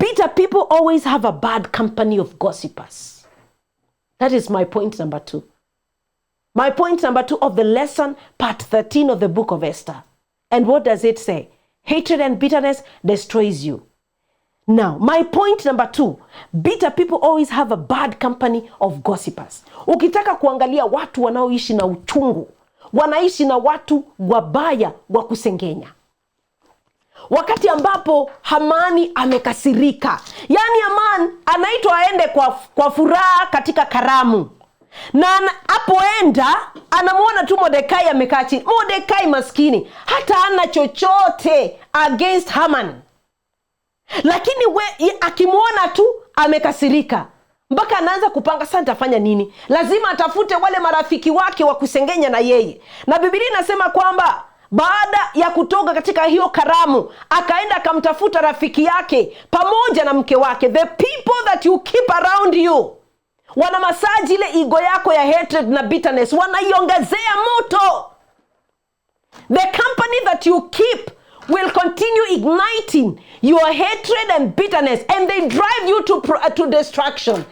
Bitter people always have a bad company of gossipers. That is my point number 2. My point number 2 of the lesson, part 13 of the book of Esther. And what does it say? Hatred and bitterness destroys you. Now, my point number 2, bitter people always have a bad company of gossipers. Ukitaka kuangalia watu wanaoishi na uchungu, wanaishi na watu wabaya wa kusengenya. Wakati ambapo Hamani amekasirika, yani Haman anaitwa aende kwa furaha katika karamu, na apoenda anamuona tu Mordekai amekaa chini. Mordekai maskini hata hana chochote against Haman, lakini akimuona tu amekasirika, mpaka anaanza kupanga sasa nitafanya nini. Lazima atafute wale marafiki wake wa kusengenya na yeye, na Biblia inasema kwamba baada ya kutoka katika hiyo karamu, akaenda akamtafuta rafiki yake pamoja na mke wake. The people that you keep around you wana masaji ile ego yako ya hatred na bitterness, wanaiongezea moto. The company that you keep will continue igniting your hatred and bitterness, and they drive you to destruction.